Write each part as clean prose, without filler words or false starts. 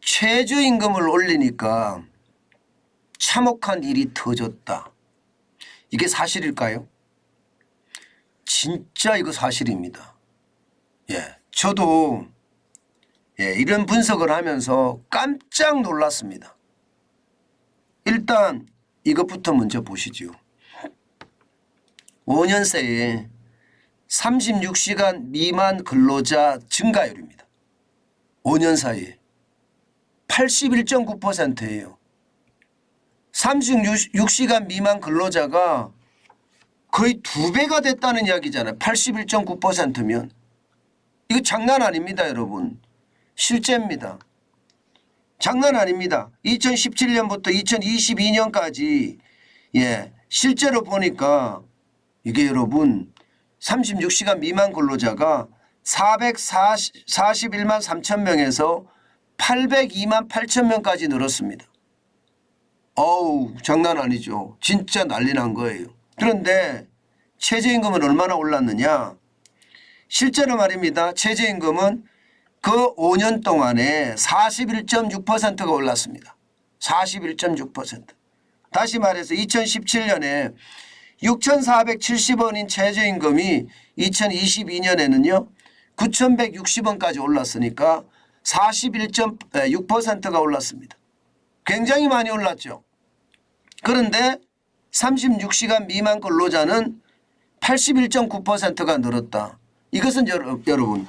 최저임금을 올리니까 참혹한 일이 터졌다. 이게 사실일까요? 진짜 이거 사실입니다. 저도 이런 분석을 하면서 깜짝 놀랐습니다. 일단 이것부터 먼저 보시죠. 5년 새에 36시간 미만 근로자 증가율입니다. 5년 사이에 81.9%예요. 36시간 미만 근로자가 거의 2배가 됐다는 이야기잖아요. 81.9%면. 이거 장난 아닙니다, 여러분. 실제입니다. 장난 아닙니다. 2017년부터 2022년까지 실제로 보니까 이게 여러분 36시간 미만 근로자가 441만 3천 명에서 802만 8천 명까지 늘었습니다. 어우, 장난 아니죠. 진짜 난리 난 거예요. 그런데 최저임금은 얼마나 올랐느냐? 실제로 말입니다. 최저임금은 그 5년 동안에 41.6%가 올랐습니다. 41.6%. 다시 말해서 2017년에 6,470원인 최저임금이 2022년에는요 9,160원까지 올랐으니까 41.6%가 올랐습니다. 굉장히 많이 올랐죠. 그런데 36시간 미만 근로자는 81.9%가 늘었다. 이것은 여러분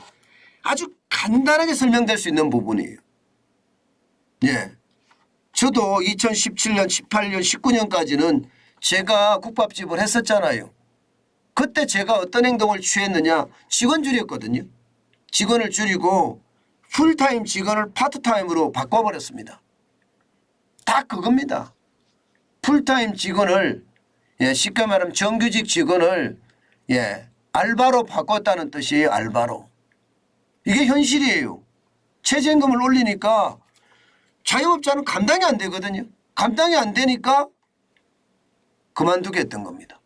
아주 간단하게 설명될 수 있는 부분이에요. 저도 2017년, 18년, 19년까지는 제가 국밥집을 했었잖아요. 그때 제가 어떤 행동을 취했느냐. 직원 줄였거든요. 직원을 줄이고 풀타임 직원을 파트타임으로 바꿔버렸습니다. 다 그겁니다. 풀타임 직원을 쉽게 말하면 정규직 직원을 알바로 바꿨다는 뜻이에요. 알바로. 이게 현실이에요. 최저임금을 올리니까 자영업자는 감당이 안 되거든요. 감당이 안 되니까 그만두겠던 겁니다.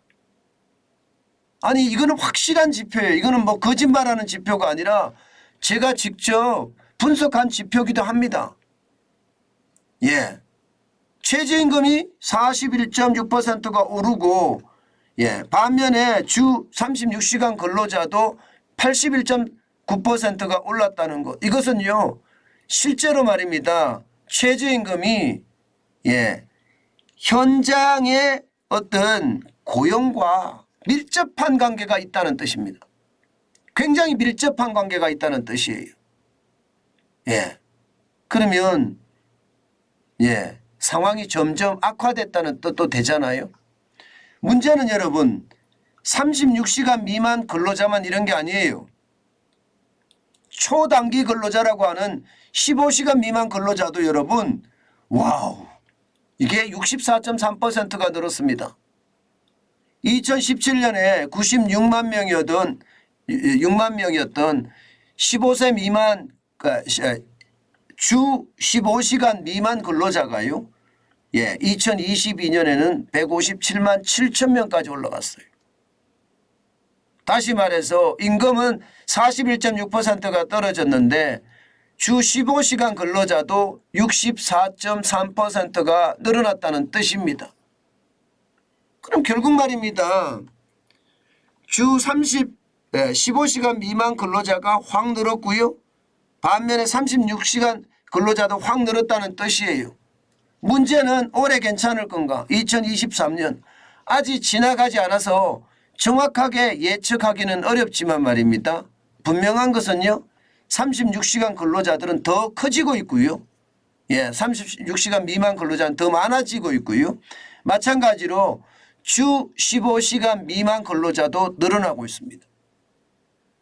아니 이거는 확실한 지표예요. 이거는 뭐 거짓말하는 지표가 아니라 제가 직접 분석한 지표기도 합니다. 최저임금이 41.6%가 오르고 반면에 주 36시간 근로자도 81.9%가 올랐다는 것. 이것은요 실제로 말입니다. 최저임금이 현장의 어떤 고용과 밀접한 관계가 있다는 뜻입니다. 굉장히 밀접한 관계가 있다는 뜻이에요. 그러면 상황이 점점 악화됐다는 뜻도 되잖아요. 문제는 여러분 36시간 미만 근로자만 이런 게 아니에요. 초단기 근로자라고 하는 15시간 미만 근로자도 여러분 와우 이게 64.3%가 늘었습니다. 2017년에 96만 명이었던 15세 미만 주 15시간 미만 근로자가요 2022년에는 157만 7천 명까지 올라갔어요. 다시 말해서 임금은 41.6%가 떨어졌는데 주 15시간 근로자도 64.3%가 늘어났다는 뜻입니다. 그럼 결국 말입니다. 주 15시간 미만 근로자가 확 늘었고요. 반면에 36시간 근로자도 확 늘었다는 뜻이에요. 문제는 올해 괜찮을 건가? 2023년 아직 지나가지 않아서 정확하게 예측하기는 어렵지만 말입니다. 분명한 것은요. 36시간 근로자들은 더 커지고 있고요. 36시간 미만 근로자는 더 많아지고 있고요. 마찬가지로 주 15시간 미만 근로자도 늘어나고 있습니다.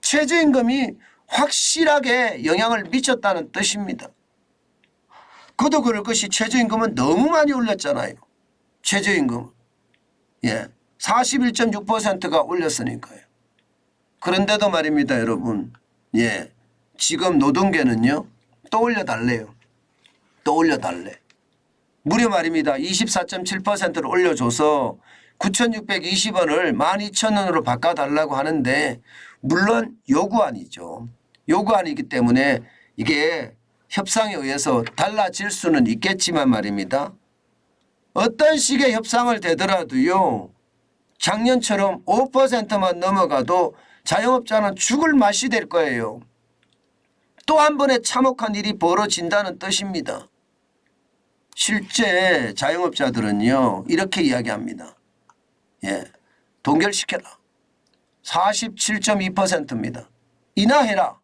최저임금이 확실하게 영향을 미쳤다는 뜻입니다. 그도 그럴 것이 최저임금은 너무 많이 올렸잖아요. 최저임금 41.6%가 올렸으니까요. 그런데도 말입니다 여러분 지금 노동계는요 또 올려달래요. 또 올려달래. 무려 말입니다 24.7%를 올려줘서 9,620원을 12,000원으로 바꿔달라고 하는데 물론 요구안이죠. 요구안이기 때문에 이게 협상에 의해서 달라질 수는 있겠지만 말입니다. 어떤 식의 협상을 되더라도요. 작년처럼 5%만 넘어가도 자영업자는 죽을 맛이 될 거예요. 또 한 번의 참혹한 일이 벌어진다는 뜻입니다. 실제 자영업자들은요. 이렇게 이야기합니다. 예, 동결시켜라. 47.2%입니다. 인하해라.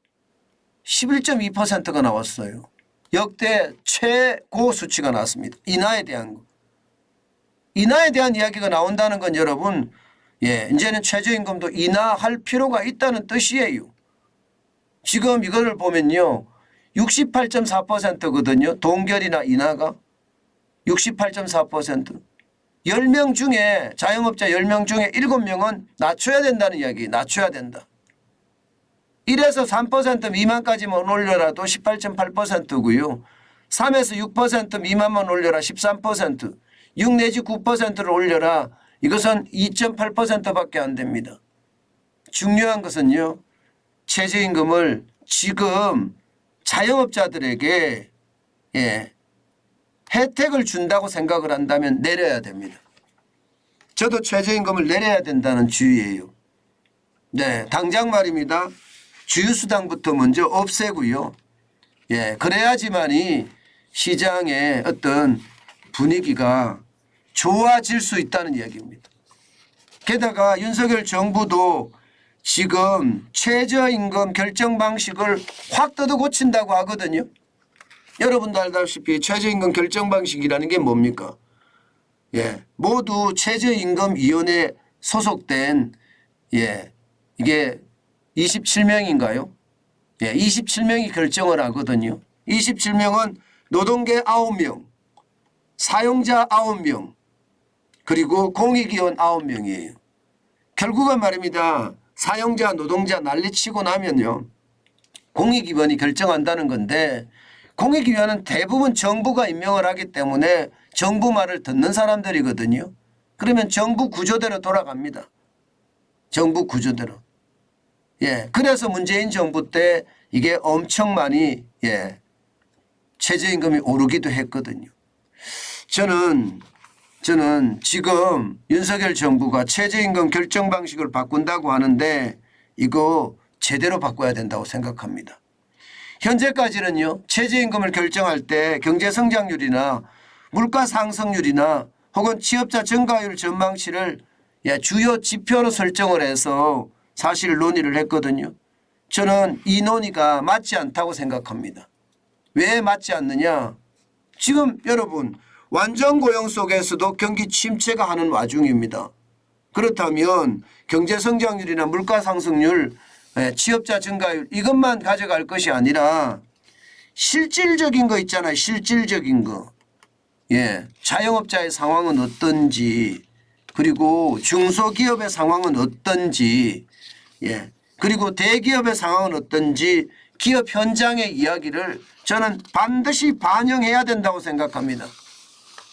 11.2%가 나왔어요. 역대 최고 수치가 나왔습니다. 인하에 대한 거. 인하에 대한 이야기가 나온다는 건 여러분, 예, 이제는 최저임금도 인하할 필요가 있다는 뜻이에요. 지금 이거를 보면요. 68.4%거든요. 동결이나 인하가. 68.4%. 10명 중에 자영업자 10명 중에 7명은 낮춰야 된다는 이야기. 낮춰야 된다. 1에서 3% 미만까지만 올려라도 18.8%고요. 3에서 6% 미만만 올려라 13%. 6 내지 9%를 올려라. 이것은 2.8%밖에 안 됩니다. 중요한 것은요. 최저임금을 지금 자영업자들에게 예, 혜택을 준다고 생각을 한다면 내려야 됩니다. 저도 최저임금을 내려야 된다는 주의예요. 네, 당장 말입니다. 주유수당부터 먼저 없애고요. 예, 그래야지만이 시장의 어떤 분위기가 좋아질 수 있다는 이야기입니다. 게다가 윤석열 정부도 지금 최저임금 결정 방식을 확 뜯어 고친다고 하거든요. 여러분도 알다시피 최저임금 결정 방식이라는 게 뭡니까? 예, 모두 최저임금위원회에 소속된 예, 이게 27명인가요? 예, 27명이 결정을 하거든요. 27명은 노동계 9명, 사용자 9명, 그리고 공익위원 9명이에요. 결국은 말입니다. 사용자, 노동자 난리치고 나면요. 공익위원이 결정한다는 건데 공익위원은 대부분 정부가 임명을 하기 때문에 정부 말을 듣는 사람들이거든요. 그러면 정부 구조대로 돌아갑니다. 정부 구조대로. 예, 그래서 문재인 정부 때 이게 엄청 많이 예, 최저임금이 오르기도 했거든요. 저는 지금 윤석열 정부가 최저임금 결정 방식을 바꾼다고 하는데 이거 제대로 바꿔야 된다고 생각합니다. 현재까지는요. 최저임금을 결정할 때 경제성장률이나 물가 상승률이나 혹은 취업자 증가율 전망치를 예, 주요 지표로 설정을 해서 사실 논의를 했거든요. 저는 이 논의가 맞지 않다고 생각합니다. 왜 맞지 않느냐. 지금 여러분 완전 고용 속에서도 경기 침체가 하는 와중입니다. 그렇다면 경제성장률이나 물가상승률, 취업자 증가율 이것만 가져갈 것이 아니라 실질적인 거 있잖아요. 실질적인 거. 예, 자영업자의 상황은 어떤지 그리고 중소기업의 상황은 어떤지 예, 그리고 대기업의 상황은 어떤지 기업 현장의 이야기를 저는 반드시 반영해야 된다고 생각합니다.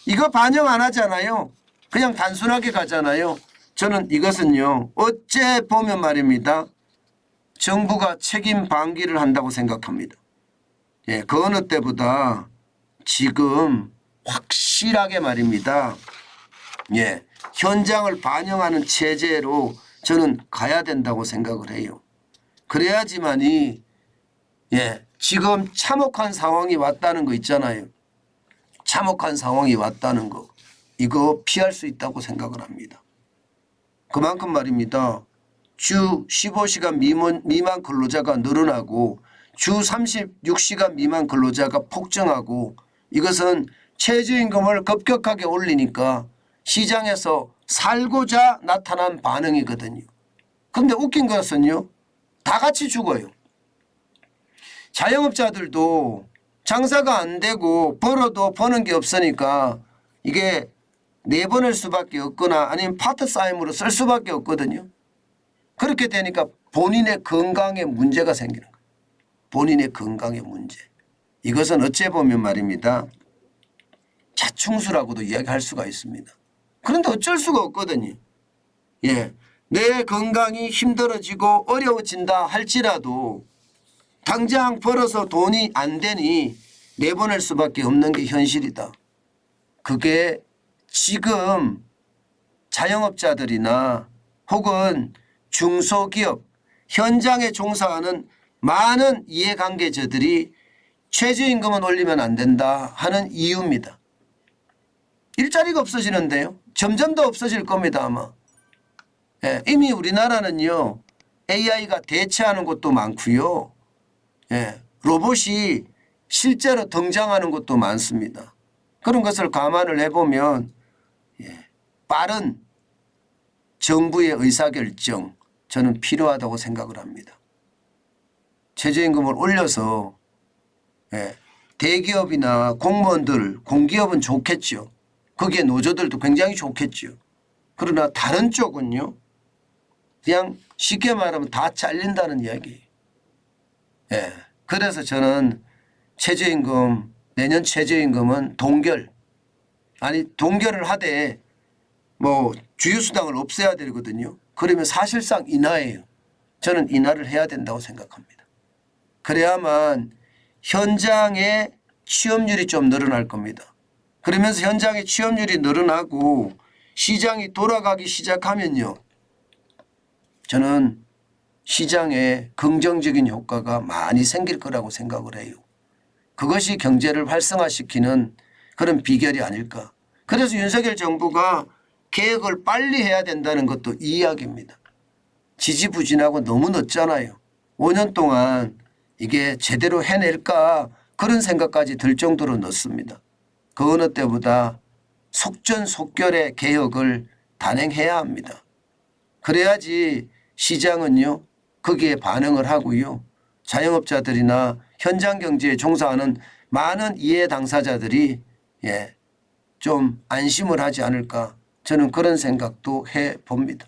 이거 반영 안 하잖아요. 그냥 단순하게 가잖아요. 저는 이것은요. 어째 보면 말입니다. 정부가 책임 방기를 한다고 생각합니다. 예, 그 어느 때보다 지금 확실하게 말입니다. 예, 현장을 반영하는 체제로 저는 가야 된다고 생각을 해요. 그래야지만이 예, 지금 참혹한 상황이 왔다는 거 있잖아요. 참혹한 상황이 왔다는 거 이거 피할 수 있다고 생각을 합니다. 그만큼 말입니다. 주 15시간 미만 근로자가 늘어나고 주 36시간 미만 근로자가 폭증하고 이것은 최저임금을 급격하게 올리니까 시장에서 살고자 나타난 반응이거든요. 그런데 웃긴 것은요. 다 같이 죽어요. 자영업자들도 장사가 안 되고 벌어도 버는 게 없으니까 이게 내보낼 수밖에 없거나 아니면 파트타임으로 쓸 수밖에 없거든요. 그렇게 되니까 본인의 건강에 문제가 생기는 거예요. 본인의 건강의 문제. 이것은 어째 보면 말입니다. 자충수라고도 이야기할 수가 있습니다. 그런데 어쩔 수가 없거든요. 예, 내 건강이 힘들어지고 어려워진다 할지라도 당장 벌어서 돈이 안 되니 내보낼 수밖에 없는 게 현실이다. 그게 지금 자영업자들이나 혹은 중소기업 현장에 종사하는 많은 이해관계자들이 최저임금은 올리면 안 된다 하는 이유입니다. 일자리가 없어지는데요. 점점 더 없어질 겁니다 아마. 예, 이미 우리나라는요. AI가 대체하는 것도 많고요. 예, 로봇이 실제로 등장하는 것도 많습니다. 그런 것을 감안을 해보면 빠른 정부의 의사결정 저는 필요하다고 생각을 합니다. 최저임금을 올려서 대기업이나 공무원들, 공기업은 좋겠죠. 거기에 노조들도 굉장히 좋겠죠. 그러나 다른 쪽은요. 그냥 쉽게 말하면 다 잘린다는 이야기예요. 그래서 저는 최저임금 내년 최저임금은 동결을 하되 뭐 주휴수당을 없애야 되거든요. 그러면 사실상 인하예요. 저는 인하를 해야 된다고 생각합니다. 그래야만 현장의 취업률이 좀 늘어날 겁니다. 그러면서 현장의 취업률이 늘어나고 시장이 돌아가기 시작하면요. 저는 시장에 긍정적인 효과가 많이 생길 거라고 생각을 해요. 그것이 경제를 활성화시키는 그런 비결이 아닐까. 그래서 윤석열 정부가 개혁을 빨리 해야 된다는 것도 이 이야기입니다. 지지부진하고 너무 늦잖아요. 5년 동안 이게 제대로 해낼까 그런 생각까지 들 정도로 늦습니다. 그 어느 때보다 속전속결의 개혁을 단행해야 합니다. 그래야지 시장은요 거기에 반응을 하고요. 자영업자들이나 현장 경제에 종사하는 많은 이해 당사자들이 좀 안심을 하지 않을까 저는 그런 생각도 해봅니다.